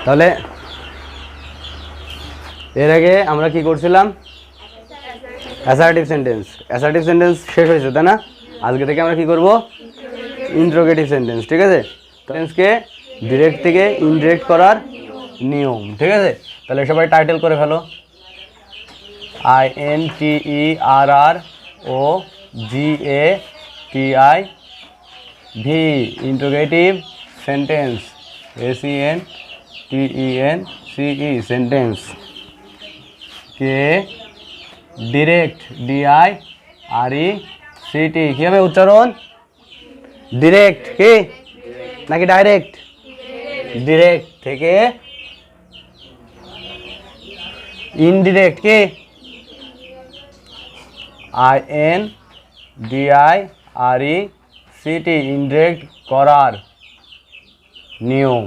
তাহলে এর আগে আমরা কি করছিলাম? Assertive sentence. অ্যাসার্টিভ সেন্টেন্স শেষ হয়েছে, তাই না? আজকে থেকে আমরা কি করব? Interrogative sentence. ঠিক আছে? সেন্টেন্সকে ডিরেক্ট থেকে ইনডিরেক্ট করার নিয়ম। ঠিক আছে? তাহলে সবাই টাইটেল করে ফেলো। INTERROGATIV interrogative sentence. SENTENCE sentence কে ডিরেক্ট DIRECT কি হবে উচ্চারণ? ডিরেক্ট কি নাকি ডাইরেক্ট? ডিরেক্ট থেকে ইনডিরেক্ট কি INDIRECT ইনডিরেক্ট করার নিয়ম।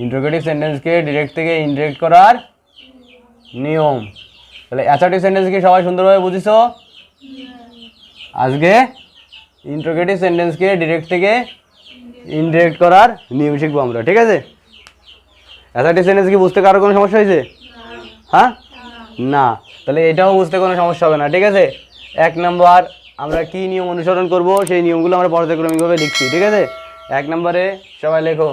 ইন্টারোগেটিভ সেন্টেন্সকে ডিরেক্ট থেকে ইনডিরেক্ট করার নিয়ম। তাহলে অ্যাসার্টিভ সেন্টেন্স কি সবাই সুন্দরভাবে বুঝিছো? আজকে ইন্টারোগেটিভ সেন্টেন্সকে ডিরেক্ট থেকে ইনডিরেক্ট করার নিয়ম শিখবো আমরা। ঠিক আছে? অ্যাসার্টিভ সেন্টেন্স কি বুঝতে কারো কোনো সমস্যা হয়েছে? হ্যাঁ, না। তাহলে এটাও বুঝতে কোনো সমস্যা হবে না। ঠিক আছে? 1 নম্বর আমরা কি নিয়ম অনুসরণ করব সেই নিয়মগুলো আমরা পর্যায়ক্রমিকভাবে লিখছি। ঠিক আছে? 1 নম্বরে সবাই লেখো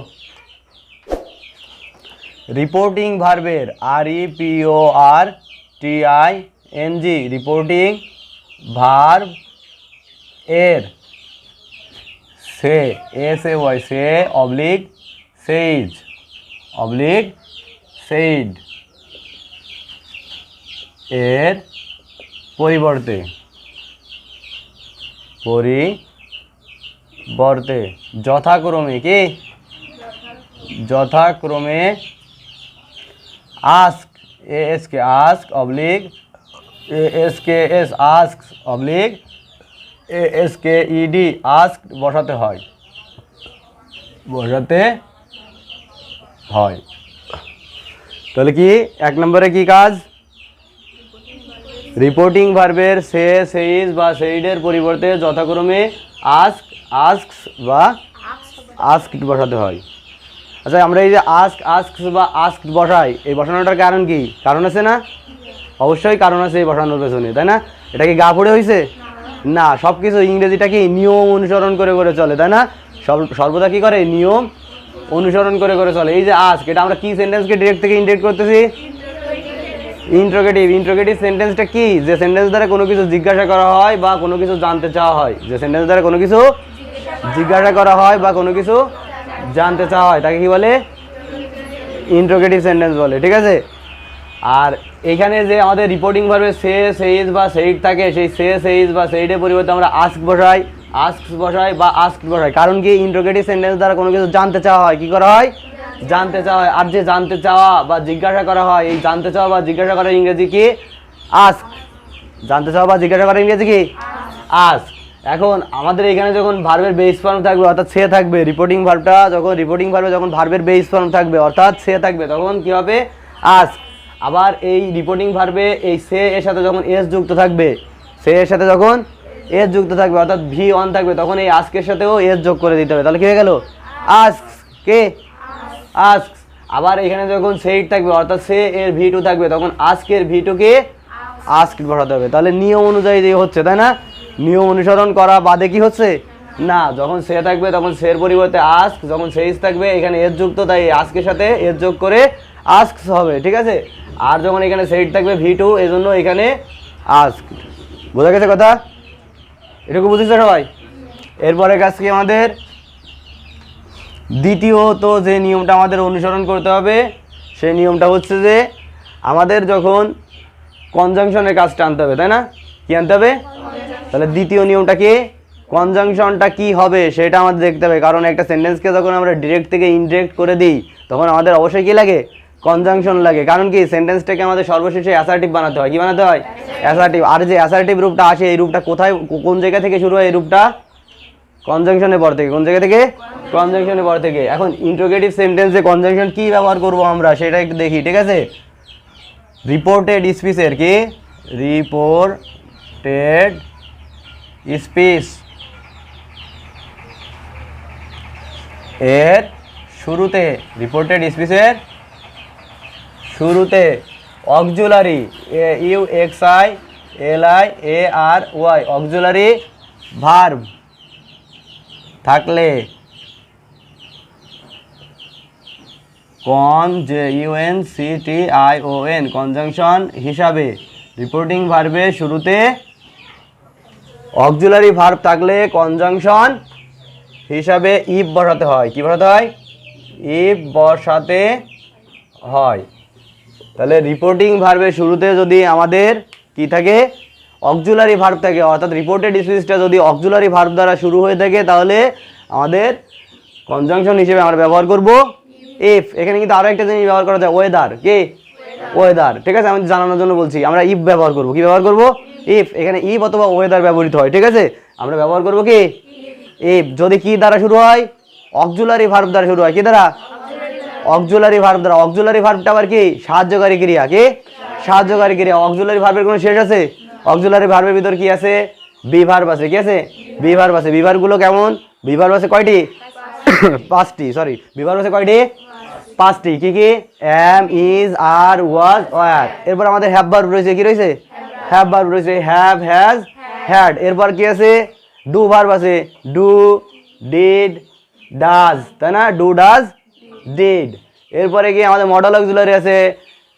রিপোর্টিং ভার্বের REPORTING রিপোর্টিং ভার্ব এর সে SAY সে অবলিক সেইজ অবলিক সেইড এর পরিবর্তে যথাক্রমে কি যথাক্রমে ask ASK ask oblique ASKS asks oblique ASKED ask বসাতে হয় তাহলে কি 1 নম্বরে কি কাজ? রিপোর্টিং ভার্বের সে সেইজ বা সেইডের পরিবর্তে যথাক্রমে আস্ক আস্কস বা আস্কড বসাতে হয়। আচ্ছা, আমরা এই যে আস্কস বা আস্কড বসাই, এই বসানোটার কারণ কি? কারণ আছে না? অবশ্যই কারণ আছে এই বসানোর পেছনে, তাই না? এটা কি গা পড়ে হয়েছে? না, সব কিছু ইংরেজিটা কি নিয়ম অনুসরণ করে করে চলে, তাই না? সর্বদা কি করে? নিয়ম অনুসরণ করে করে চলে। এই যে আস্ক, এটা আমরা কি সেন্টেন্সকে ডিরেক্ট থেকে ইনডিরেক্ট করতেছি? ইন্টারোগেটিভ সেন্টেন্সটা কি? যে সেন্টেন্স দ্বারা কোনো কিছু জিজ্ঞাসা করা হয় বা কোনো কিছু জানতে চাওয়া হয়। যে সেন্টেন্স দ্বারা কোনো কিছু জিজ্ঞাসা করা হয় বা কোনো কিছু জানতে চাওয়া হয় তাকে কি বলে? ইন্টারোগেটিভ সেন্টেন্স বলে। ঠিক আছে? আর এখানে যে আমাদের রিপোর্টিং ভার্বে সে সেইজ বা সেইড থাকে, সেই সে সেইজ বা সেইডের পরিবর্তে আমরা আস্ক বসাই, আস্কস বসাই বা আস্কড বসাই। কারণ কি? ইন্টারোগেটিভ সেন্টেন্স দ্বারা কোনো কিছু জানতে চাওয়া হয়। কি করা হয়? জানতে চাওয়া হয়। আর যে জানতে চাওয়া বা জিজ্ঞাসা করা হয়, এই জানতে চাওয়া বা জিজ্ঞাসা করার ইংরেজি কি? আস্ক। জানতে চাওয়া বা জিজ্ঞাসা করার ইংরেজি কি? আস্ক। এখন আমাদের এখানে যখন ভার্বের বেস ফর্ম থাকবে অর্থাৎ সে থাকবে, রিপোর্টিং ভার্বটা যখন রিপোর্টিং ভার্বে যখন ভার্বের বেস ফর্ম থাকবে অর্থাৎ সে থাকবে, তখন কি হবে? আস্ক। আবার এই রিপোর্টিং ভার্বে এই সে এর সাথে যখন এস যুক্ত থাকবে, সে এর সাথে যখন এস যুক্ত থাকবে অর্থাৎ ভি অন থাকবে, তখন এই আস্কের সাথেও এস যোগ করে দিতে হবে। তাহলে কি হয়ে গেল? আস্ক। কে? আস্ক। আবার এখানে যখন সেইড থাকবে অর্থাৎ সে এর V2 থাকবে, তখন আস্কের V2 কে আস্কড বসাতে হবে। তাহলে নিয়ম অনুযায়ী যে হচ্ছে, তাই না? নিয়ম অনুসরণ করা বাদে কি হচ্ছে না? যখন সে থাকবে তখন সের পরিবর্তে আস্ক, যখন সেইজ থাকবে এখানে এস যুক্ত, তাই আস্কের সাথে এস যোগ করে আস্কস হবে। ঠিক আছে? আর যখন এখানে সেইড থাকবে V2, এজন্য এখানে আস্ক। বোঝা গেছে কথা? এটুকু বুঝেছো সবাই? এরপরে কাজ কি আমাদের? দ্বিতীয়ত যে নিয়মটা আমাদের অনুসরণ করতে হবে সেই নিয়মটা হচ্ছে যে আমাদের যখন কনজাংশনের কাজটা আনতে হবে, তাই না? কি আনতে হবে? তাহলে দ্বিতীয় নিয়মটা কি? কনজাংশনটা কি হবে সেটা আমাদের দেখতে হবে। কারণ একটা সেন্টেন্সকে যখন আমরা ডিরেক্ট থেকে ইনডিরেক্ট করে দিই তখন আমাদের অবশ্যই কি লাগে? কনজাংশন লাগে। কারণ কি? সেন্টেন্সটাকে আমাদের সর্বশেষে অ্যাসার্টিভ বানাতে হয়। কি বানাতে হয়? অ্যাসার্টিভ। আর যে অ্যাসার্টিভ রূপটা আসে, এই রূপটা কোথায়, কোন জায়গা থেকে শুরু হয়? এই রূপটা কনজাংশনের পর থেকে। কোন জায়গা থেকে? কনজাংশনের পর থেকে। এখন ইন্টারোগেটিভ সেন্টেন্সে কনজাংশন কি ব্যবহার করব আমরা সেটা একটু দেখি। ঠিক আছে? রিপোর্টেড স্পিচের কি? রিপোর্টেড স্পিচ এর শুরুতে, রিপোর্টেড স্পিচের শুরুতে অক্সিলারি UXILIARY অক্সিলারি ভার্ব থাকলে CONJUNCTION কনজাংশন হিসাবে রিপোর্টিং ভার্বের শুরুতে অক্সিলারি ভার্ব থাকলে কনজাংশন হিসাবে ইফ বসাতে হয়। কি বসাতে হয়? ইফ বসাতে হয়। তাহলে রিপোর্টিং ভার্বের শুরুতে যদি আমাদের কি থাকে? অক্সিলারি ভার্ব থাকে, অর্থাৎ রিপোর্টেড স্পিচটা যদি অক্সিলারি ভার্ব দ্বারা শুরু হয়ে থাকে তাহলে আমাদের কনজাংশন হিসেবে আমরা ব্যবহার করব ইফ। এখানে কিন্তু আরো একটা জিনিস ব্যবহার করা যায়, ওয়েদার। কি? ওয়েদার। ঠিক আছে, আমি জানানোর জন্য বলছি আমরা ইফ ব্যবহার করব। কি ব্যবহার করব? ইফ। এখানে ইফ অথবা ওয়েদার ব্যবহৃত হয়। ঠিক আছে, আমরা ব্যবহার করব কি? ইফ। যদি কি দ্বারা শুরু হয়? অক্সিলারি ভার্ব দ্বারা শুরু হয়। কি দ্বারা? অক্সিলারি ভার্ব দ্বারা। অক্সিলারি ভার্বটা আবার কি? সাহায্যকারী ক্রিয়া। কি? সাহায্যকারী ক্রিয়া। অক্সিলারি ভার্বের কোনো শেষ আছে? অক্সিলারি ভার্বের ভিতর কি আছে? বি ভার্ব আছে। কি আছে? বি ভার্ব আছে। বি ভার্বগুলো কেমন? বি ভার্ব আছে কয়টি? 5টি। সরি, বি ভার্ব আছে কয়টি? 5টি। কি কি? Am, is, are, was, were. এরপর আমাদের হ্যাভ ভার্ব রয়েছে। কি রয়েছে? হ্যাভ ভার্ব রয়েছে। Have, has, had. এরপর কি আছে? ডু ভার্ব আছে। Do, did, does. তাই না? Do, does, did. এরপরে কি আমাদের মডেল অক্সিলারি আছে?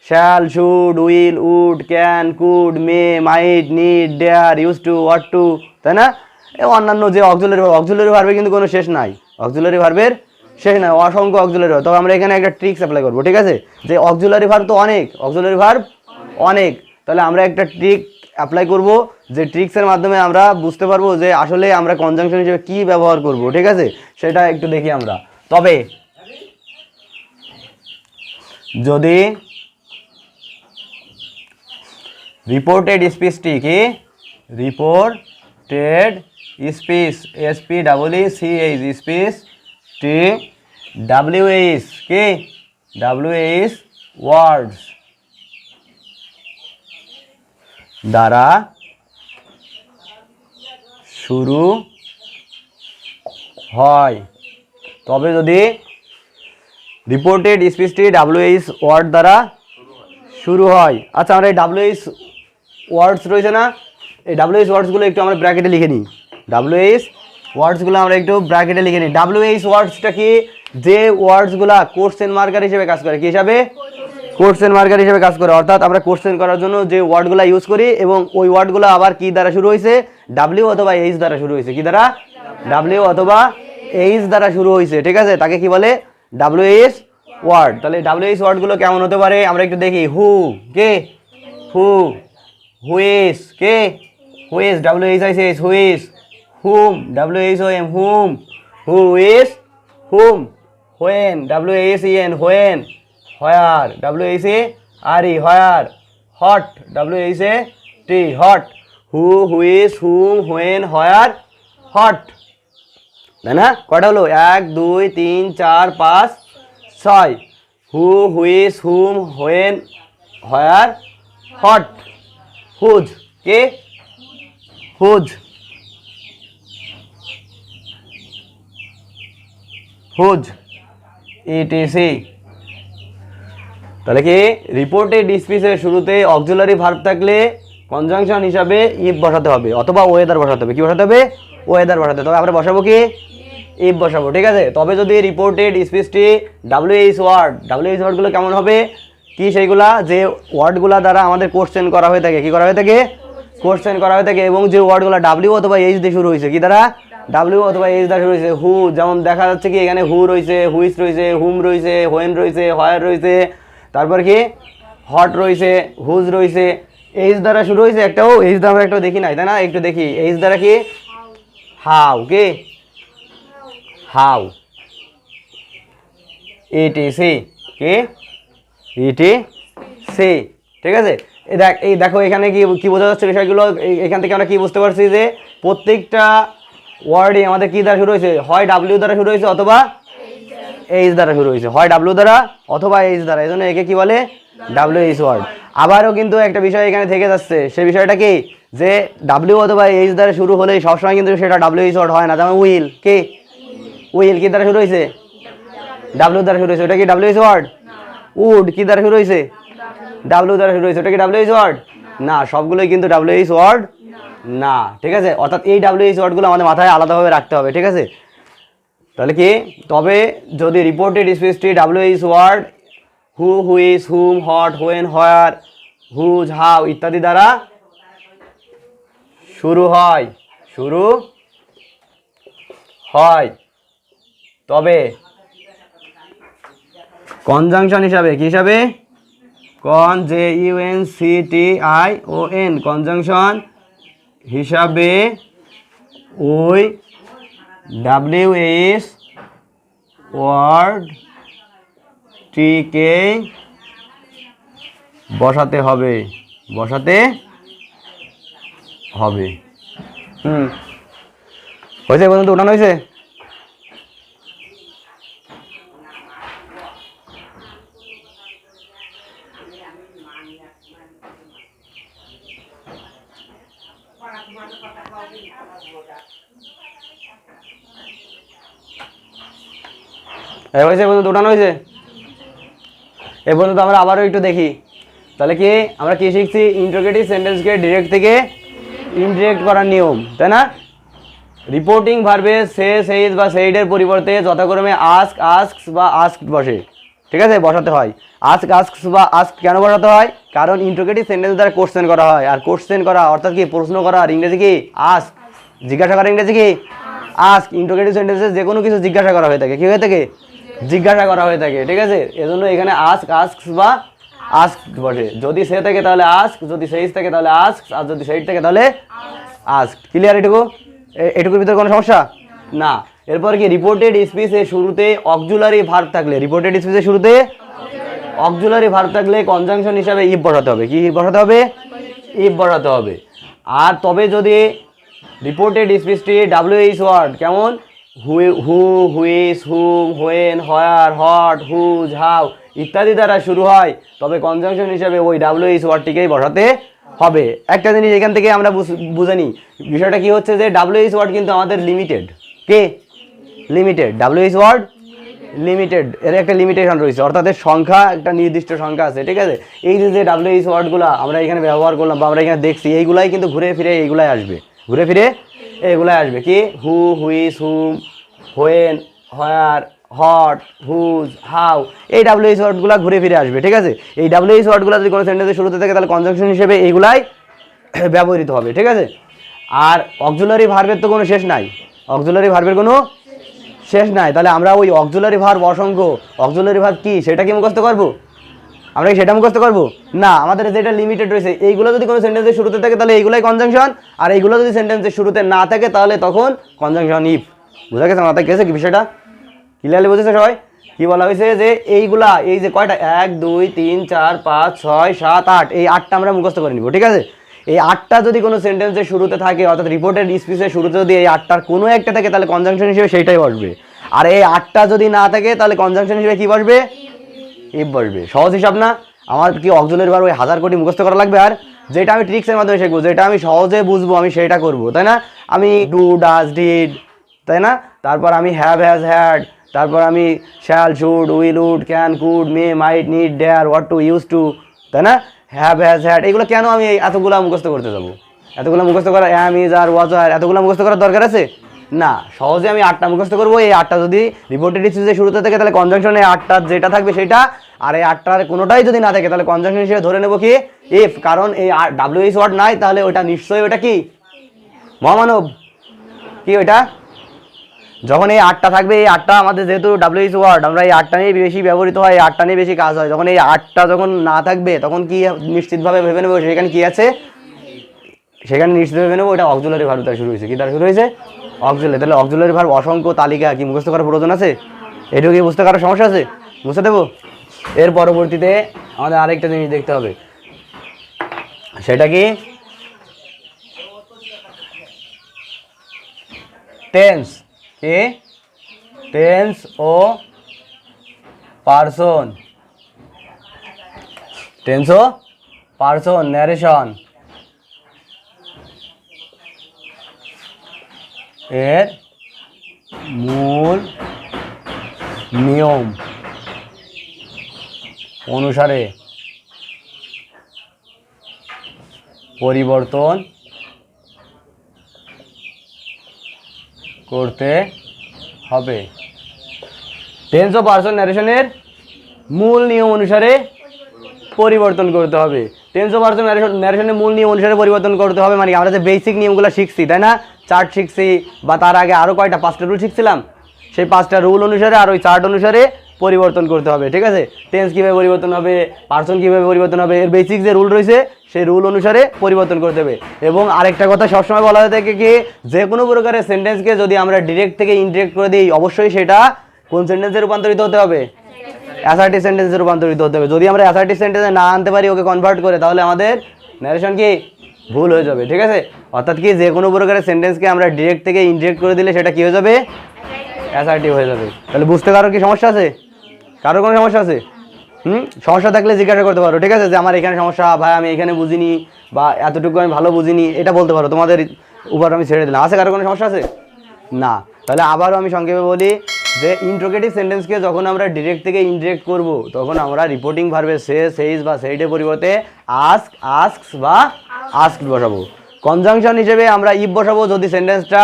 Shall, should, will, would, can, could, may, might, need, dare, use to, ought to. তাই না? অন্যান্য যে অক্সিলারি ভার্বের কিন্তু কোনো শেষ নাই। অক্সিলারি ভার্বের শেষ নাই, অসংখ্য অক্সিলারি ভার্ব। তবে আমরা এখানে একটা ট্রিক্স অ্যাপ্লাই করবো। ঠিক আছে, যে অক্সিলারি ভার্ব তো অনেক, অক্সিলারি ভার্ব অনেক, তাহলে আমরা একটা ট্রিক অ্যাপ্লাই করব, যে ট্রিক্সের মাধ্যমে আমরা বুঝতে পারবো যে আসলে আমরা কনজাংশন হিসেবে কি ব্যবহার করব। ঠিক আছে, সেটা একটু দেখি আমরা। তবে যদি রিপোর্টেড স্পিচটি কি? রিপোর্টেড স্পিচ, SPEECH স্পিচটি WH কি? WH ওয়ার্ডস দ্বারা শুরু হয়, তবে যদি রিপোর্টেড স্পিচটি WH ওয়ার্ড দ্বারা শুরু হয়। আচ্ছা, আমরা এই WH ওয়ার্ডস রয়েছে না, এই WH ওয়ার্ডসগুলো একটু আমরা ব্র্যাকেটে লিখে নিই। WH ওয়ার্ডসগুলো আমরা একটু ব্র্যাকেটে লিখে নিই। WH ওয়ার্ডসটা কি? যে ওয়ার্ডসগুলা কোশ্চেন মার্কার হিসেবে কাজ করে। কি হিসাবে? কোশ্চেন মার্কার হিসেবে কাজ করে। অর্থাৎ আমরা কোশ্চেন করার জন্য যে ওয়ার্ডগুলো ইউজ করি, এবং ওই ওয়ার্ডগুলো আবার কি দ্বারা শুরু হয়েছে? W অথবা H দ্বারা শুরু হয়েছে। কি দ্বারা? W অথবা H দ্বারা শুরু হয়েছে। ঠিক আছে, তাকে কি বলে? WH word. তাহলে WH ওয়ার্ডগুলো কেমন হতে পারে আমরা একটু দেখি। হু, কে? হু। হুইজ, কে? Which, WHICH, which. Whom, WHOM, whom. Whose, whom. When, WHEN, when. Where, WHARE, where. What, WHAT, what. Who, which, whom, when, where, what. তাই না? কটা হলো? 1 2 3 4 5 6। Who, which, whom, when, where, what. Whose, কে? Whose. Whose, ETC। তাহলে কি? Reported স্পিচের শুরুতে auxiliary verb থাকলে কনজাংশন হিসাবে ইফ বসাতে হবে অথবা ওয়েদার বসাতে হবে। কি বসাতে হবে? ওয়েদার বসাতে হবে। তবে আমরা বসাবো কি? ইফ বসাবো। ঠিক আছে, তবে যদি রিপোর্টেড স্পিচটি WH ওয়ার্ডগুলো কেমন হবে? কি সেইগুলা? যে ওয়ার্ডগুলা দ্বারা আমাদের কোশ্চেন করা হয়ে থাকে। কি করা হয়ে থাকে? কোশ্চেন করা হয়ে থাকে। এবং যে ওয়ার্ডগুলো W অথবা H দিয়ে শুরু হয়েছে। কি দ্বারা? W অথবা H দ্বারা শুরু হয়েছে। হু, যেমন দেখা যাচ্ছে কি এখানে হু রয়েছে, হুইচ রয়েছে, হুম রয়েছে, হোয়েন রয়েছে, হোয়ার রয়েছে, তারপর কি হট রয়েছে, হুজ রয়েছে। H দ্বারা শুরু হয়েছে একটাও, H দ্বারা আমরা একটাও দেখি নাই, তাই না? একটু দেখি। H দ্বারা কি? হাউ, কি? হাউ। ETC, কি? ETC। ঠিক আছে, এই দেখো এখানে কি কি বোঝা যাচ্ছে বিষয়গুলো? এখান থেকে আমরা কি বুঝতে পারছি যে প্রত্যেকটা ওয়ার্ডই আমাদের কি দ্বারা শুরু হয়েছে? হয় W দ্বারা শুরু হয়েছে অথবা H দ্বারা শুরু হয়েছে। হয় W দ্বারা অথবা H দ্বারা। এই জন্য একে কি বলে? WH word. আবারও কিন্তু একটা বিষয় এখানে থেকে যাচ্ছে, সেই বিষয়টা কি? যে W অথবা H দ্বারা শুরু হলে সবসময় কিন্তু সেটা WH ওয়ার্ড হয় না। যেমন উইল, কি? উইল কি দ্বারা শুরু হয়েছে? W দ্বারা শুরু হয়েছে। ওটা কি WH ওয়ার্ড? উড কি দ্বারা শুরু হয়েছে? ডাব্লিউ দ্বারা শুরু হয়েছে, ওটা কি ডাব্লিউএইচ ওয়ার্ড? না, সবগুলোই কিন্তু ডাব্লিউএইচ ওয়ার্ড না, ঠিক আছে। অর্থাৎ এই ডাব্লিউএইচ ওয়ার্ডগুলো আমাদের মাথায় আলাদাভাবে রাখতে হবে, ঠিক আছে। তাহলে কি, তবে যদি রিপোর্টেড স্পিচটি W H word who, which, whom, what, when, where, whose, how ইত্যাদি দ্বারা শুরু হয় তবে কনজাংশন হিসাবে, কি হিসাবে? JUNCTION কনজাংশন হিসাবে ওই ডাব্লিউএইচ ওয়ার্ডটিকে বসাতে হবে। হয়েছে পর্যন্ত উঠানো হয়েছে? হয়েছে পর্যন্ত উঠানো হয়েছে? এ পর্যন্ত আমরা আবারও একটু দেখি। তাহলে কি আমরা কি শিখছি? ইন্টারোগেটিভ সেন্টেন্সকে ডিরেক্ট থেকে ইনডিরেক্ট করার নিয়ম, তাই না? রিপোর্টিং ভার্বে সে, সেইজ বা সেইডের পরিবর্তে যথাক্রমে আস্ক, আস্কস বা আস্কড বসে, ঠিক আছে, বসাতে হয়। আস্ক, আস্কস বা আস্কড কেন বসাতে হয়? কারণ ইন্টারোগেটিভ সেন্টেন্স দ্বারা কোশ্চেন করা হয়, আর কোশ্চেন করা অর্থাৎ কি প্রশ্ন করা, আর ইংরেজি কি আস্ক, জিজ্ঞাসা করা ইংরেজি কি আস্ক। ইন্টারোগেটিভ সেন্টেন্সে যে কোনো কিছু জিজ্ঞাসা করা হয়ে থাকে, কি হয়ে থাকে? জিজ্ঞাসা করা হয়ে থাকে, ঠিক আছে। এজন্য এখানে আস্ক, আস্কস বা আস্কড বসে। যদি সে থাকে তাহলে আস্ক, যদি সেইজ থাকে তাহলে আস্ক, আর যদি সেইড থাকে তাহলে আস্কড। ক্লিয়ার? এটুকুর ভিতরে কোনো সমস্যা না। এরপর কি, রিপোর্টেড স্পিচের শুরুতে অক্সিলারি ভার্ব থাকলে, রিপোর্টেড স্পিচের শুরুতে অক্সিলারি ভার্ব থাকলে কনজাংশন হিসাবে ইফ বসাতে হবে। কি বসাতে হবে? ইফ বসাতে হবে। আর তবে যদি রিপোর্টেড স্পিচটি ডাব্লিউএইচ ওয়ার্ড, কেমন? Who, which, whom, when, where, what, whose, how ইত্যাদি দ্বারা শুরু হয়, তবে কনজাংশন হিসাবে ওই ডাব্লিউএইচ ওয়ার্ডটিকেই বসাতে হবে। একটা জিনিস এখান থেকে আমরা বুঝে নিই, বিষয়টা কি হচ্ছে যে ডাব্লিউএইচ ওয়ার্ড কিন্তু আমাদের লিমিটেড। কে? লিমিটেড। ডাব্লিউএইচ ওয়ার্ড লিমিটেড, এর একটা লিমিটেশন রয়েছে, অর্থাৎ এর সংখ্যা, একটা নির্দিষ্ট সংখ্যা আছে, ঠিক আছে। এই যে ডাব্লিউএইচ ওয়ার্ডগুলো আমরা এখানে ব্যবহার করলাম বা আমরা এখানে দেখছি, এইগুলাই কিন্তু ঘুরে ফিরে এইগুলাই আসবে, কি? Who, which, whom, when, where, what, whose, how এই ডাব্লিউএইচ ওয়ার্ডগুলো ঘুরে ফিরে আসবে, ঠিক আছে। এই ডাব্লিউএইচ ওয়ার্ডগুলো যদি কোনো সেন্টেন্সের শুরুতে থাকে তাহলে কনজাংশন হিসেবে এইগুলাই ব্যবহৃত হবে, ঠিক আছে। আর অক্সিলারি ভার্বের তো কোনো শেষ নাই, তাহলে আমরা ওই অক্সিলারি ভার্ব অসংখ্য, অক্সিলারি ভার্ব কি সেটা কি মুখস্থ করবো? আমরা কি সেটা মুখস্থ করবো না? আমাদের যেটা লিমিটেড রয়েছে, এইগুলো যদি কোনো সেন্টেন্সের শুরুতে থাকে তাহলে এইগুলাই কনজাংশন, আর এইগুলো যদি সেন্টেন্সের শুরুতে না থাকে তাহলে তখন কনজাংশন ইফ। বুঝা গেছে? মাথায় গেছে কি বিষয়টা? ক্লিয়ারলি বুঝেছে সবাই? কি বলা হয়েছে যে এইগুলা, এই যে কয়টা, 1 2 3 4 5 6 7 8, এই 8টা আমরা মুখস্থ করে নিব, ঠিক আছে। এই 8টা যদি কোনো সেন্টেন্সের শুরুতে থাকে, অর্থাৎ রিপোর্টেড স্পিচের শুরুতে যদি এই 8টার কোনো একটা থাকে তাহলে কনজাংশন হিসেবে সেইটাই বসবে। আর এই 8টা যদি না থাকে তাহলে কনজাংশন হিসেবে কি বসবে? ইফ বসবে। সহজ হিসাব না? আমার কি অক্সিলারি ভার্ব ওই 1000 কোটি মুখস্থ করা লাগবে? আর যেটা আমি ট্রিক্সের মাধ্যমে শিখবো, যেটা আমি সহজে বুঝবো, আমি সেটা করব, তাই না? আমি ডু, ডাজ, ডিড, তাই না? তারপর আমি হ্যাভ, হ্যাজ, হ্যাড, তারপর আমি shall, should, will, would, can, could, may, might, need, dare, what to, use to, তাই না? হ্যাভ, হ্যাজ, হ্যাড এগুলো কেন আমি এতগুলো মুখস্থ করতে যাবো? এতগুলো মুখস্থ করা, অ্যাম, ইজ, আর, ওয়াজ, আর এতগুলো মুখস্থ করার দরকার আছে না। সহজে আমি 8টা মুখস্থ করবো। এই 8টা যদি রিপোর্টেড স্পিচের শুরুতে থাকে তাহলে কনজাংশনে 8টা যেটা থাকবে সেটা, আর এই 8টার কোনোটাই যদি না থাকে তাহলে কনজাংশন হিসেবে ধরে নেব কি ইফ। কারণ এই ডাব্লিউএইচ ওয়ার্ড নাই, তাহলে ওটা নিশ্চয়ই ওটা কি মহামানব। কি ওইটা? যখন এই 8টা থাকবে, এই 8টা আমাদের যেহেতু ডাব্লিউএইচ ওয়ার্ড, আমরা এই 8টা নিয়ে বেশি ব্যবহৃত হয়, এই 8টা নিয়ে বেশি কাজ হয়। যখন এই 8টা যখন না থাকবে তখন কি নিশ্চিতভাবে ভেবে নেবো সেখানে কি আছে, সেখানে নিশ্চিত ভেবে নেবো ওটা অক্সিলারি ভার্ব দ্বারা শুরু হয়েছে। কি দ্বারা শুরু হয়েছে? অক্সিলারি। তাহলে অক্সিলারি ভার্ব অসংখ্য তালিকা কি মুখস্থ করার প্রয়োজন আছে? এটুকু কি বুঝতে কারো সমস্যা আছে? বুঝতে দেবো। এর পরবর্তীতে আমাদের আরেকটা জিনিস দেখতে হবে, সেটা কি টেন্স। কি? টেন্স ও পার্সন, টেন্স ও পার্সন, ন্যারেশন এর মূল নিয়ম অনুসারে পরিবর্তন করতে হবে। টেন্স ও পার্সন ন্যারেশনের মূল নিয়ম অনুসারে পরিবর্তন করতে হবে। টেন্স ও পার্সন ন্যারেশনের মূল নিয়ম অনুসারে পরিবর্তন করতে হবে মানে আমরা যে বেসিক নিয়মগুলো শিখছি তাই না, চার্ট শিখছি বা তার আগে আরও কয়টা 5টা রুল শিখছিলাম, সেই 5টা রুল অনুসারে আর ওই চার্ট অনুসারে পরিবর্তন করতে হবে। ঠিক আছে, টেন্স কীভাবে পরিবর্তন হবে, পার্সন কীভাবে পরিবর্তন হবে, এর বেসিক যে রুল রয়েছে সেই রুল অনুসারে পরিবর্তন করতে হবে। এবং আরেকটা কথা সবসময় বলা হয়ে থাকে কি, যে কোনো প্রকারের সেন্টেন্সকে যদি আমরা ডিরেক্ট থেকে ইনডিরেক্ট করে দিই অবশ্যই সেটা কোন সেন্টেন্সে রূপান্তরিত হতে হবে, অ্যাসার্টিভ সেন্টেন্সে রূপান্তরিত হতে হবে। যদি আমরা অ্যাসার্টিভ সেন্টেন্সে না আনতে পারি ওকে কনভার্ট করে, তাহলে আমাদের ন্যারেশন কি ভুল হয়ে যাবে। ঠিক আছে, অর্থাৎ কি যে কোনো প্রকারের সেন্টেন্সকে আমরা ডিরেক্ট থেকে ইনডিরেক্ট করে দিলে সেটা কি হয়ে যাবে, অ্যাসার্টিভ হয়ে যাবে। তাহলে বুঝতে কারো কি সমস্যা আছে, কারোর কোনো সমস্যা আছে? সমস্যা থাকলে জিজ্ঞাসা করতে পারো। ঠিক আছে, যে আমার এখানে সমস্যা ভাই, আমি এখানে বুঝিনি বা এতটুকু আমি ভালো বুঝিনি, এটা বলতে পারো, তোমাদের উপর আমি ছেড়ে দিলাম। আছে কারোর কোনো সমস্যা আছে? না। তাহলে আবারও আমি সংক্ষেপে বলি যে ইন্ট্রোগেটিভ সেন্টেন্সকে যখন আমরা ডিরেক্ট থেকে ইনডিরেক্ট করব তখন আমরা রিপোর্টিং ভার্বের সে, সেইজ বা সেইটের পরিবর্তে আস্ক, আস্কস বা আস্কড বসাবো। কনজাংশন হিসেবে আমরা ইফ বসাবো যদি সেন্টেন্সটা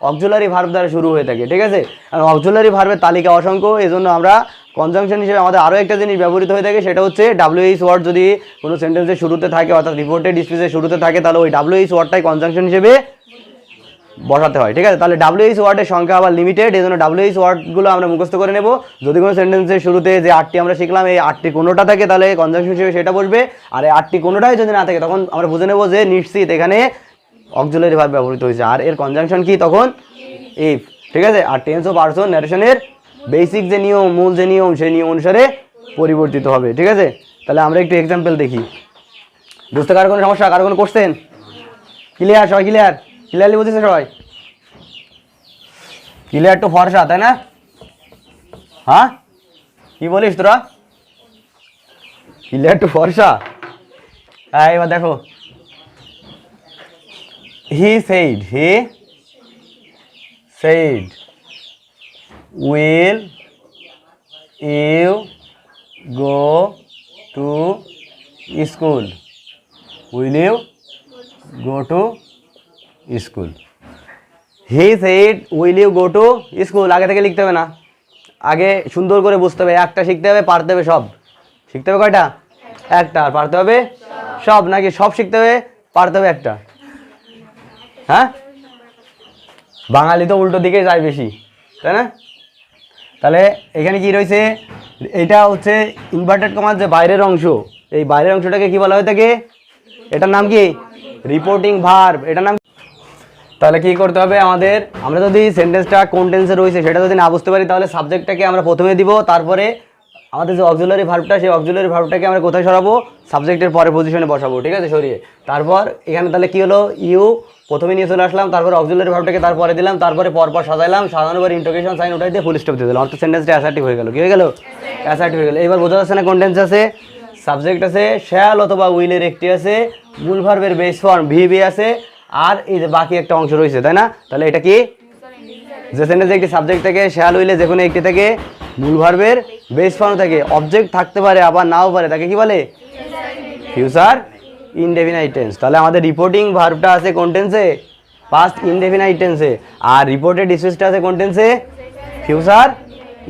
অক্সিলারি ভার্ব দ্বারা শুরু হয়ে থাকে। ঠিক আছে, কারণ অক্সিলারি ভার্বের তালিকা অসংখ্য, এই জন্য আমরা কনজাংশন হিসেবে আমাদের আরও একটা জিনিস ব্যবহৃত হয়ে থাকে, সেটা হচ্ছে ডাব্লিউএইচ ওয়ার্ড যদি কোনো সেন্টেন্সের শুরুতে থাকে অর্থাৎ রিপোর্টেড স্পিচের শুরুতে থাকে তাহলে ওই ডাব্লিউএইচ ওয়ার্ডটাই কনজাংশন হিসেবে বসাতে হয়। ঠিক আছে, তাহলে ডাব্লিউএইচ ওয়ার্ডের সংখ্যা আবার লিমিটেড, এই জন্য ডাব্লিউএইচ ওয়ার্ডগুলো আমরা মুখস্থ করে নেব। যদি কোনো সেন্টেন্সের শুরুতে যে 8টি আমরা শিখলাম এই 8টি কোনোটা থাকে তাহলে কনজাংশন হিসেবে সেটা বসবে, আর এই 8টি কোনোটাই যদি না থাকে তখন আমরা বুঝে নেব যে নিশ্চিত এখানে অক্সিলারি ভার্ব ব্যবহৃত হয়েছে আর এর কনজাংশন কি তখন ইফ। ঠিক আছে, আর টেন্স ও পার্সন ন্যারেশনের বেসিক যে নিয়ম, মূল যে নিয়ম, সেই নিয়ম অনুসারে পরিবর্তিত হবে। ঠিক আছে, তাহলে আমরা একটু এক্সাম্পল দেখি। বুঝতে কারো কোনো সমস্যা, কারো কোনো কোশ্চেন? ক্লিয়ার সবাই? ক্লিয়ারলি বুঝেছে সবাই? ক্লিয়ার টু ফর্সা, তাই না? হ্যাঁ, কি বলিস তোরা? ক্লিয়ার টু ফর্সা। হ্যাঁ, এবার দেখো, he said will you go to school? Will you go to school? He said will you go to school? আগে থেকে লিখতে হবে না, আগে সুন্দর করে বুঝতে হবে, একটা শিখতে হবে, পারতে হবে সব। শিখতে হবে কয়টা? একটা। আর পারতে হবে সব, নাকি সব শিখতে হবে পারতে হবে একটা? হ্যাঁ, বাঙালি তো উল্টো দিকে যায় বেশি, তাই না? তাহলে এখানে কি রয়েছে, এটা হচ্ছে ইনভার্টেড কমার যে বাইরের অংশ, এই বাইরের অংশটাকে কি বলা হয়ে থাকে, এটার নাম কি রিপোর্টিং ভার্ব, এটার নাম। তাহলে কি করতে হবে আমাদের, আমরা যদি সেন্টেন্সটা কোন টেন্সে রয়েছে সেটা যদি না বুঝতে পারি তাহলে সাবজেক্টটাকে আমরা প্রথমে দিব, তারপরে আমাদের যে অক্সিলারি ভার্বটা সেই অক্সিলারি ভার্বটাকে আমরা কোথায় সরাবো, সাবজেক্টের পরে পজিশনে বসাবো। ঠিক আছে, সরিয়ে তারপর এখানে তাহলে কি হলো, ইউ প্রথমে নিয়ে চলে আসলাম, তারপর অক্সিলারি ভার্বটাকে তারপরে দিলাম, তারপরে পরপর সাজাইলাম, সাজানোর পর ইন্টোগেশন সাইন উঠাই দিয়ে ফুল স্টপ দিয়ে দিলাম, অর্থাৎ সেন্টেন্সটা অ্যাসার্টিভ হয়ে গেল। কি হয়ে গেল? অ্যাসার্টিভ হয়ে গেল। এবার বোঝা যাচ্ছে না কোন টেন্স আছে, সাবজেক্ট আছে, শ্যাল অথবা উইলের একটি আছে, মূল ভার্বের বেস ফর্ম ভিবি আছে, আর এই যে বাকি একটা অংশ রয়েছে, তাই না? তাহলে এটা কি, যে সেন্টেন্সে একটি সাবজেক্ট থেকে শ্যাল উইলে যে কোনো একটি থেকে মূল ভার্বের বেস ফর্ম থেকে অবজেক্ট থাকতে পারে আবার নাও পারে, তাকে কি বলে? Future indefinite tense. তাহলে আমাদের রিপোর্টিং ভার্বটা আছে কোন টেন্সে? পাস্ট ইনডেফিনাইট টেন্সে। আর রিপোর্টেড স্পিচটা আছে কোন টেন্সে? ফিউচার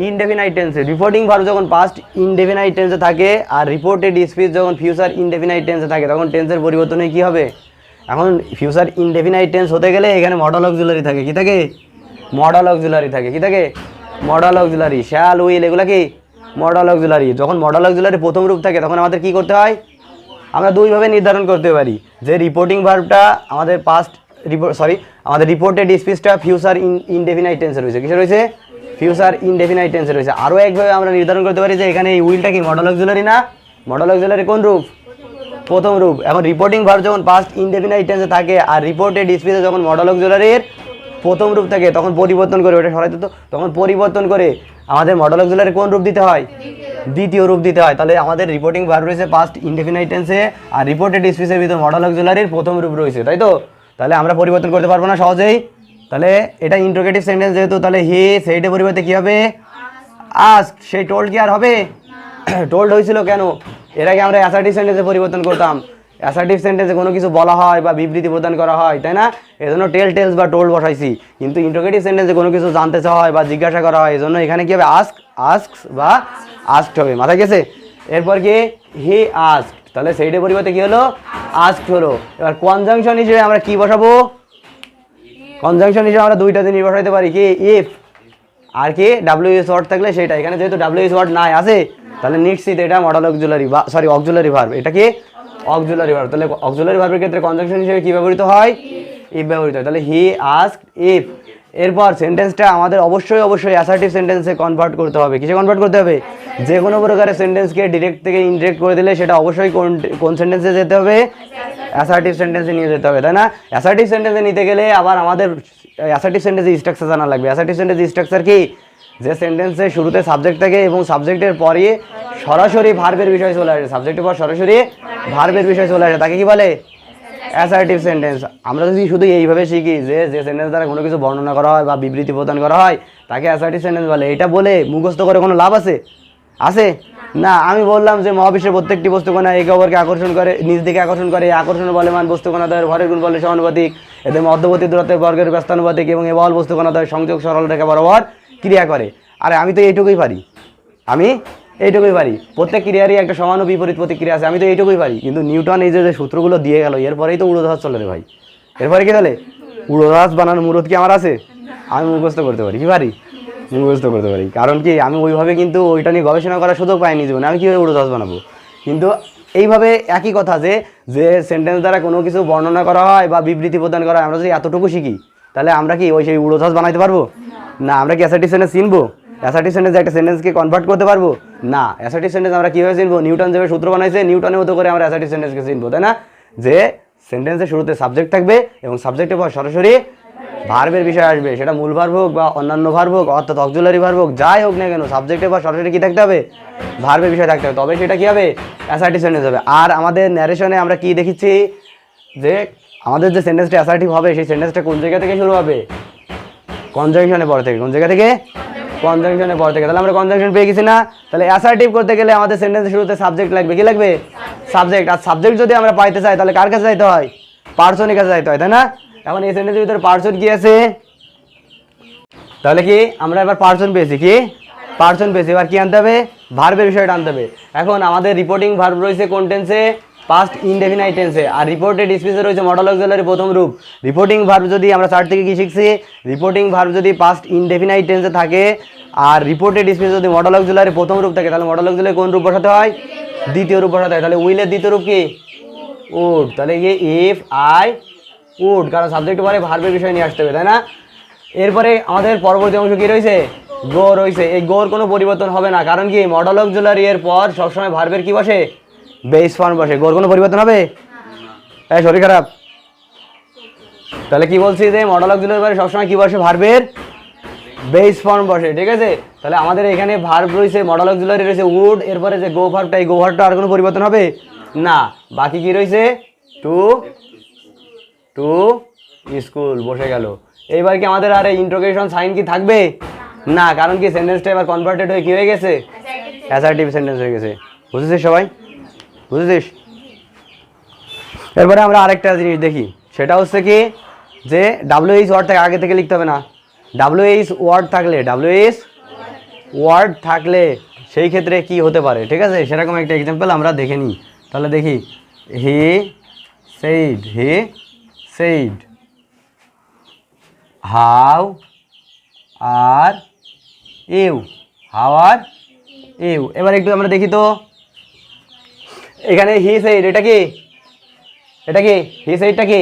ইনডেফিনাইট টেন্সে। রিপোর্টিং ভার্ব যখন পাস্ট ইনডেফিনাইট টেন্সে থাকে আর রিপোর্টেড স্পিচ যখন ফিউচার ইনডেফিনাইট টেন্সে থাকে তখন টেন্সের পরিবর্তনে কি হবে? এখন ফিউচার ইনডেফিনাইট টেন্স হতে গেলে এখানে মডেল অক্সিলারি থাকে, কি থাকে? মডেল অক্সিলারি থাকে। কি থাকে? মডেল অক্সিলারি, শ্যাল উইল, এগুলো কি মডেল অক্সিলারি। যখন মডেল অক্সিলারি প্রথম রূপ থাকে তখন আমাদের কি করতে হয়, আমরা দুইভাবে নির্ধারণ করতে পারি যে রিপোর্টিং ভার্বটা আমাদের আমাদের রিপোর্টেড স্পিচটা ফিউচার ইনডেফিনাইট টেন্সে রয়েছে। কিসে রয়েছে? ফিউচার ইনডেফিনাইট টেন্সে রয়েছে। আরও একভাবে আমরা নির্ধারণ করতে পারি যে এখানে এই উইলটা কি মডেল অক্সিলারি না? মডেল অক্সিলারি কোন রূপ? প্রথম রূপ। এখন রিপোর্টিং ভার্ব যখন পাস্ট ইনডেফিনাইট টেন্সে থাকে আর রিপোর্টেড স্পিচে যখন মডেল অক্সিলারির প্রথম রূপ থাকে তখন পরিবর্তন করে, ওটা সরাইতে তো, তখন পরিবর্তন করে আমাদের মডেল অক্সিলারি কোন রূপ দিতে হয়? দ্বিতীয় রূপ দিতে হয়। তাহলে আমাদের রিপোর্টিং ভার্ব রয়েছে পাস্ট ইনডেফিনাইট টেন্সে আর রিপোর্টেড স্পিচের ভিতর মডেল অক্সিলারির প্রথম রূপ রয়েছে, তাই তো? তাহলে আমরা পরিবর্তন করতে পারবো না সহজেই। তাহলে এটা ইন্ট্রোগেটিভ সেন্টেন্স যেহেতু, তাহলে হি সেইটের পরিবর্তে কী হবে? আস্ক। সেই টোল্ড কি আর হবে? টোল্ড হয়েছিল কেন? এর আগে আমরা অ্যাসার্টিভ সেন্টেন্সে পরিবর্তন করতাম। অ্যাসার্টিভ সেন্টেন্সে কোনো কিছু বলা হয় বা বিবৃতি প্রদান করা হয়, তাই না? এজন্য টেলস বা টোল্ড বসাইছি। কিন্তু ইন্টারোগেটিভ সেন্টেন্সে কোনো কিছু জানতে চাওয়া হয় বা জিজ্ঞাসা করা হয়, এজন্য এখানে কি হবে? আস্কস বা আস্কড হবে। মাথায় গেছে? এরপর কি হি আস্কড, তাহলে সেইটার পরিবর্তে কি হলো? আস্কড হলো। এবার কনজাংশন হিসেবে আমরা কি বসাবো? কনজাংশন হিসেবে আমরা দুইটা জিনিস বসাইতে পারি, কি ইফ আর কি ডাব্লিউএস ওয়ার্ড থাকলে সেটা। এখানে যেহেতু ডাব্লিউএস ওয়ার্ড নাই আছে, তাহলে নিশ্চিত এটা মডাল অক্সিলারি বা সরি অক্সিলারি ভার্ব। এটা কি অক্সিলারি ভার্ব। তাহলে অক্সিলারি ভার্বের ক্ষেত্রে কনজাংশন হিসেবে কি ব্যবহৃত হয়? ইফ ব্যবহৃত হয়। তাহলে হি আস্কড ইফ। এরপর সেন্টেন্সটা আমাদের অবশ্যই অ্যাসার্টিভ সেন্টেন্সে কনভার্ট করতে হবে। কিসে কনভার্ট করতে হবে? যে কোনো প্রকারের সেন্টেন্সকে ডিরেক্ট থেকে ইনডিরেক্ট করে দিলে সেটা অবশ্যই কোন সেন্টেন্সে যেতে হবে? অ্যাসার্টিভ সেন্টেন্সে নিয়ে যেতে হবে, তাই না? অ্যাসার্টিভ সেন্টেন্সে নিতে গেলে আবার আমাদের অ্যাসার্টিভ সেন্টেন্সের স্ট্রাকচার জানা লাগবে। অ্যাসার্টিভ সেন্টেন্সের স্ট্রাকচার কি? যে সেন্টেন্সের শুরুতে সাবজেক্ট থাকে এবং সাবজেক্টের পরে সরাসরি ভার্বের বিষয় চলে আসে, সাবজেক্টের পর সরাসরি ভার্বের বিষয় চলে আসে, তাকে কি বলে? Assertive sentence. আমরা যদি শুধু এইভাবে শিখি যে সেন্টেন্স দ্বারা কোনো কিছু বর্ণনা করা হয় বা বিবৃতি প্রদান করা হয় তাকে অ্যাসার্টিভ সেন্টেন্স বলে, এটা বলে মুখস্থ করে কোনো লাভ আছে? না। আমি বললাম যে মহাবিশ্বের প্রত্যেকটি বস্তুকণা একে অপরকে আকর্ষণ করে, নিজ দিকে আকর্ষণ করে। আকর্ষণ বলমান বস্তুকণাদ্বয়ের ভরের গুণ বলে সমানুপাতিক, এদের মধ্যবর্তী দূরত্বের বর্গের ব্যস্তানুপাতিক এবং এ বল বস্তুকণাদ্বয় সংযোগ সরল রেখা বরাবর ক্রিয়া করে। আরে আমি তো এইটুকুই পারি, প্রত্যেক ক্রিয়ারই একটা সমান ও বিপরীত প্রতিক্রিয়া আছে, আমি তো এইটুকুই পারি। কিন্তু নিউটন এই যে সূত্রগুলো দিয়ে গেল, এরপরেই তো উড়োজাহাজ চলে রে ভাই। এরপরে কি চলে? উড়োজাহাজ বানানোর মুরত কি আমার আছে? আমি মুখস্থ করতে পারি, কি পারি? মুখস্থ করতে পারি। কারণ কি আমি ওইভাবে কিন্তু ওইটা নিয়ে গবেষণা করার সুযোগ পাইনি জীবনে, আমি কীভাবে উড়োজাহাজ বানাবো? কিন্তু এইভাবে একই কথা যে সেন্টেন্স দ্বারা কোনো কিছু বর্ণনা করা হয় বা বিবৃতি প্রদান করা হয়, আমরা যদি এতটুকু শিখি তাহলে আমরা কি সেই উড়োজাহাজ বানাইতে পারবো? না। আমরা কি অ্যাসার্টিভ সেন্টেন্স চিনবো? অ্যাসার্টিভ সেন্টেন্স একটা সেন্টেন্সকে কনভার্ট করতে পারবো? না। অ্যাসার্টিভ সেন্টেন্স আমরা কীভাবে চিনবো? নিউটন যেভাবে সূত্র বানাইছে নিউটনের মতো করে আমরা অ্যাসার্টিভ সেন্টেন্সকে চিনবো, তাই না? যে সেন্টেন্সের শুরুতে সাবজেক্ট থাকবে এবং সাবজেক্টের পর সরাসরি ভার্বের বিষয় আসবে, সেটা মূল ভার্ব হোক বা অন্যান্য ভার্ব হোক, অর্থাৎ অক্সিলারি ভার্ব হোক, যাই হোক না কেন, সাবজেক্টের পর সরাসরি কি থাকতে হবে? ভার্বের বিষয় থাকতে হবে, তবে সেটা কি হবে? অ্যাসার্টিভ সেন্টেন্স হবে। আর আমাদের ন্যারেশনে আমরা কি দেখেছি যে আমাদের যে সেন্টেন্সটা অ্যাসার্টিভ হবে সেই সেন্টেন্সটা কোন জায়গা থেকে শুরু হবে? কনজাংশনের পর থেকে। কোন জায়গা থেকে? কনজাংশনের পর থেকে। তাহলে আমরা কনজাংশন পেয়ে গেছি না? তাহলে অ্যাসার্টিভ করতে গেলে আমাদের সেন্টেন্সের শুরুতে সাবজেক্ট লাগবে। কি লাগবে? সাবজেক্ট। আর সাবজেক্ট যদি আমরা পাইতে চাই তাহলে কার কাছে যাইতে হয়? পার্সনের কাছে যাইতে হয়, তাই না? এখন এই সেন্টেন্সের ভিতরে পার্সন কি আছে? তাহলে কি আমরা এবার পার্সন পেয়েছি, কি পার্সন পেয়েছি। এবার কি আনতে হবে? ভার্বের বিষয়টা আনতে হবে। এখন আমাদের রিপোর্টিং ভার্ব রয়েছে কোন টেন্সে? পাস্ট ইনডেফিনাইট টেন্সে। আর রিপোর্টেড স্পিচে রয়েছে মডাল অক্সিলারি প্রথম রূপ। রিপোর্টিং ভার্ব যদি আমরা চার্ট থেকে কি শিখছি? রিপোর্টিং ভার্ব যদি পাস্ট ইনডেফিনাইট টেন্সে থাকে আর রিপোর্টেড স্পিচ যদি মডাল অক্সিলারি প্রথম রূপ থাকে, তাহলে মডাল অক্সিলারি কোন রূপ বসাতে হয়? দ্বিতীয় রূপ বসাতে হয়। তাহলে উইলের দ্বিতীয় রূপ কি? উড। তাহলে কি ইফ আই উড, কারণ সাবজেক্ট পরে ভার্বের বিষয় নিয়ে আসতে হবে, তাই না? এরপরে আমাদের পরবর্তী অংশ কি রয়েছে? গো রয়েছে। এই গোর কোনো পরিবর্তন হবে না, কারণ কি মডাল অক্সিলারি এর পর সবসময় ভার্বের কি বসে? বেস ফর্ম বসে। গোর কোনো পরিবর্তন হবে? এই শরীর খারাপ। তাহলে কি বলছি যে মডাল অক্সিলারি পরে সবসময় কি বসে? ভার্বের বেস ফর্ম বসে, ঠিক আছে? তাহলে আমাদের এখানে ভার্ব রয়েছে, মডাল অক্সিলারি রয়েছে উড, এরপরে যে গো ভার্বটা, এই গো ভার্বটা আর কোনো পরিবর্তন হবে না। বাকি কি রয়েছে? টু স্কুল বসে গেল। এইবার কি আমাদের আর ইন্টারোগেশন সাইন কি থাকবে? না, কারণ কি সেন্টেন্সটা এবার কনভার্টেড হয়ে কি হয়ে গেছে? অ্যাসার্টিভ সেন্টেন্স হয়ে গেছে। বুঝেছিস সবাই? বুঝেছিস? এরপরে আমরা আরেকটা জিনিস দেখি, সেটা হচ্ছে কি যে ডাব্লিউএইচ ওয়ার্ডটাকে আগে থেকে লিখতে হবে না। ডাব্লিউএইচ ওয়ার্ড থাকলে সেই ক্ষেত্রে কি হতে পারে, ঠিক আছে? সেরকম একটা এক্সাম্পল আমরা দেখে নিই। তাহলে দেখি, he said, how are you, এবার একটু আমরা দেখি তো এখানে হি সেইড, এটা কি হি সেইডটা কি?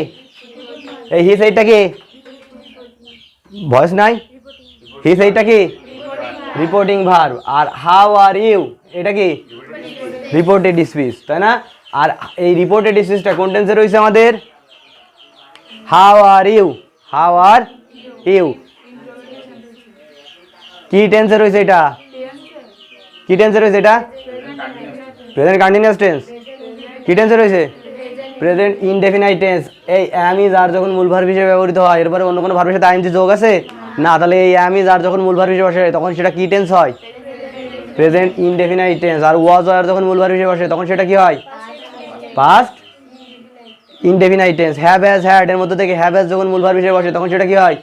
এই হি সেইডটা কি? ভয়েস নাই। হি সেইডটা কি? Reporting verb. আর হাউ আর ইউ, এটা কি? রিপোর্টেড স্পিচ, তাই না? আর এই রিপোর্টেড স্পিচটা কোন টেন্সে রয়েছে আমাদের? হাউ আর ইউ কি টেন্সে রয়েছে এটা? কি টেন্সে রয়েছে এটা? Present continuous tense. কি টেন্সে রয়েছে? Present indefinite tense. এই অ্যাম ইজ আর যখন মূল ভার্ব হিসেবে ব্যবহৃত হয়, এরপরে অন্য কোনো ভার্বের সাথে আইএনজি যোগ আছে না, তাহলে এই অ্যাম ইজ আর যখন মূল ভার্ব হিসেবে বসে তখন সেটা কি টেন্স হয়? Present indefinite tense. আর ওয়াজ আর যখন মূল ভার্ব হিসেবে বসে তখন সেটা কি হয়? Past indefinite tense, have has had এর মধ্যে থেকে হ্যাভ হ্যাজ যখন মূল ভার্ব হিসেবে বসে তখন সেটা কি হয়?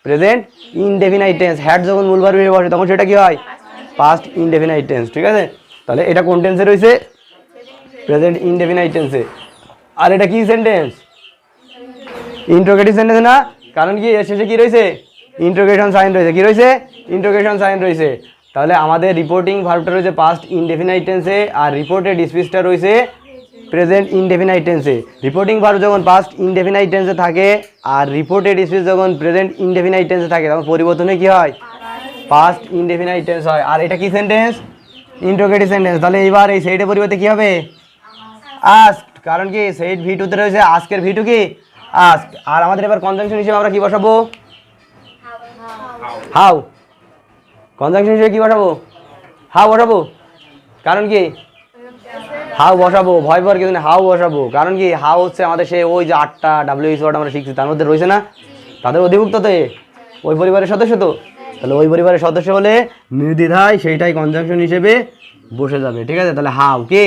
Present indefinite tense. হ্যাড যখন মূল ভার্ব হিসেবে বসে তখন সেটা কি হয়? Past indefinite tense. ঠিক আছে, তাহলে এটা কোন টেন্সে রয়েছে? প্রেজেন্ট ইনডেফিনাইট টেন্সে। আর এটা কি সেন্টেন্স? ইন্টারোগেটিভ সেন্টেন্স না, কারণ কি এর শেষে কি রয়েছে? ইন্টারোগেশন সাইন রয়েছে। কি রয়েছে? ইন্টারোগেশন সাইন রয়েছে। তাহলে আমাদের রিপোর্টিং ভার্বটা রয়েছে পাস্ট ইনডেফিনাইট টেন্সে, আর রিপোর্টেড স্পিচটা রয়েছে প্রেজেন্ট ইনডেফিনাইট টেন্সে। রিপোর্টিং ভার্ব যখন পাস্ট ইনডেফিনাইট টেন্সে থাকে আর রিপোর্টেড স্পিচ যখন প্রেজেন্ট ইনডেফিনাইট টেন্সে থাকে তখন পরিবর্তনে কি হয়? পাস্ট ইনডেফিনাইট টেন্স হয়। আর এটা কি সেন্টেন্স? Interrogative sentence. তাহলে এবার এই সেইটের পরিবর্তে কি হবে? আস্কড, কারণ কি সেইট ভি টুতে রয়েছে, আস্কের ভি টু কি আস্ক। আর আমাদের এবার কনজাংশন হিসেবে আমরা কি বসাবো? হাউ। কনজাংশন হিসেবে কি বসাবো? হাউ বসাবো। কারণ কি হাউ বসাবো, ভয় পাওয়ার কিছু না, হাউ বসাবো। কারণ কি হাউ হচ্ছে আমাদের সেই ওই যে 8টা ডাব্লিউএইচ ওয়ার্ড আমরা শিখছি তার মধ্যে রয়েছে না, তাদের অধিভুক্ত তো ওই পরিবারের সদস্য তো। তাহলে ওই পরিবারের সদস্য হলে নির্দ্বিধায় সেইটাই কনজাংশন হিসেবে বসে যাবে। ঠিক আছে, তাহলে হাউ কি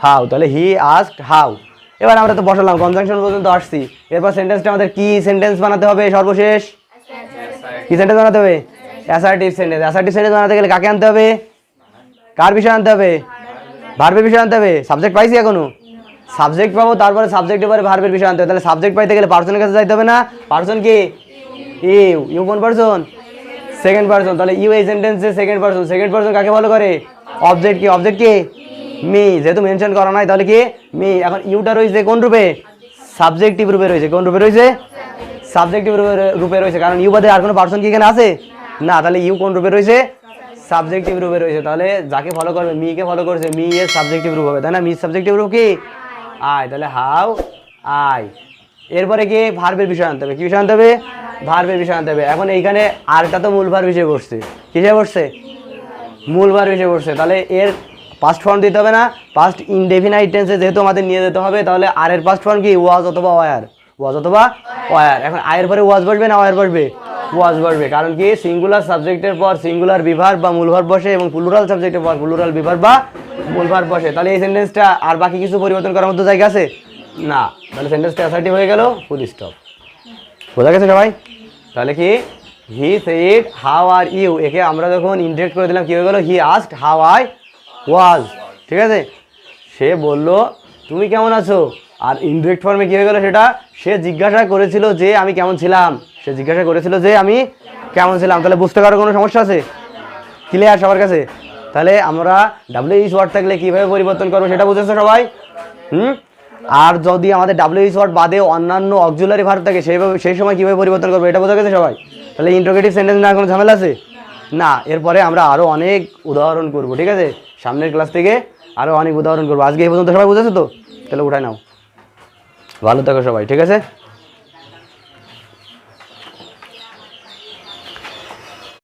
হাউ, তাহলে হি আস্কড হাউ। এবার আমরা তো বসালাম, কনজাংশন পর্যন্ত আসছি। এরপর সেন্টেন্সটা আমাদের কি সেন্টেন্স বানাতে হবে? সর্বশেষ কি সেন্টেন্স বানাতে হবে? Assertive sentence. অ্যাসার্টিভ সেন্টেন্স বানাতে গেলে কাকে আনতে হবে? কার বিষয় আনতে হবে? ভার্বের বিষয় আনতে হবে। সাবজেক্ট পাইছি এখনো? সাবজেক্ট পাবো, তারপরে সাবজেক্টের পরে ভার্বের বিষয় আনতে হবে। তাহলে সাবজেক্ট পাইতে গেলে পার্সনের কাছে যাইতে হবে না? পার্সন কি? ইউ। ইউ কোন পার্সন? Second person. তাহলে ইউ এই সেন্টেন্সে সেকেন্ড পার্সন। সেকেন্ড পার্সন কাকে ফলো করে? অবজেক্ট কি? অবজেক্ট কি? মি। যেহেতু মেনশন করা নাই তাহলে কি মি। এখন ইউটা রয়েছে কোন রূপে? সাবজেক্টিভ রূপে রয়েছে। কোন রূপে রয়েছে? সাবজেক্টিভ রূপে রয়েছে। কারণ ইউ বাদে আর কোনো পার্সন কি এখানে আছে না, তাহলে ইউ কোন রূপে রয়েছে? সাবজেক্টিভ রূপে রয়েছে। তাহলে যাকে ফলো করবে, মিকে ফলো করছে, মি এর সাবজেক্টিভ রূপ হবে, তাই না? মি সাবজেক্টিভ রূপ কি? আই। তাহলে হাউ আই। এরপরে কি ভার্বের বিষয় আনতে হবে। কি বিষয় আনতে হবে? ভার্বের বিষয় আনতে হবে। এখন এইখানে আরটা তো মূল ভার্ব হিসেবে বসছে। কি হিসেবে বসছে? মূল ভার্ব হিসেবে বসছে। তাহলে এর পাস্ট ফর্ম দিতে হবে না? পাস্ট ইনডেফিনাইট টেন্সে যেহেতু আমাদের নিয়ে যেতে হবে, তাহলে আর এর পাস্ট ফর্ম কি? ওয়াজ অথবা ওয়ার। ওয়াজ অথবা ওয়ার। এখন আয়ের পরে ওয়াজ বসবে না ওয়ার বসবে? ওয়াজ বসবে। কারণ কি সিঙ্গুলার সাবজেক্টের পর সিঙ্গুলার বিভার্ব বা মূল ভার্ব বসে এবং প্লুরাল সাবজেক্টের পর প্লুরাল বিভার্ব বা মূল ভার্ব বসে। তাহলে এই সেন্টেন্সটা আর বাকি কিছু পরিবর্তন করার মতো জায়গা আছে না। তাহলে সেন্টেন্সটা অ্যাসার্টিভ হয়ে গেল, ফুল স্টপ। বোঝা গেছে সবাই? তাহলে কি he said how are you, একে আমরা যখন ইনডিরেক্ট করে দিলাম কি হয়ে গেল? He asked how I was. ঠিক আছে, সে বলল তুমি কেমন আছো। আর ইনডিরেক্ট ফর্মে কি হয়ে গেল? সেটা সে জিজ্ঞাসা করেছিল যে আমি কেমন ছিলাম। সে জিজ্ঞাসা করেছিল যে আমি কেমন ছিলাম। তাহলে বুঝতে পারার কোনো সমস্যা আছে? ক্লিয়ার সবার কাছে? তাহলে আমরা ডাব্লিউএইচ ওয়ার্ড থাকলে কীভাবে পরিবর্তন করবো সেটা বুঝেছো সবাই? আর যদি আমাদের ডাব্লিউএইচ ওয়ার্ড বাদে অন্যান্য অক্সিলারি ভার্ব থাকে সেই সময় কীভাবে পরিবর্তন করবো এটা বোঝা গেছে সবাই? তাহলে ইন্টারোগেটিভ সেন্টেন্স না কোনো ঝামেলা আছে না। এরপরে আমরা আরও অনেক উদাহরণ করব। ঠিক আছে, সামনের ক্লাস থেকে আরও অনেক উদাহরণ করবো। আজকে এই পর্যন্ত সবাই বুঝেছো তো? তাহলে উঠায় নাও। ভালো থাকো সবাই। ঠিক আছে।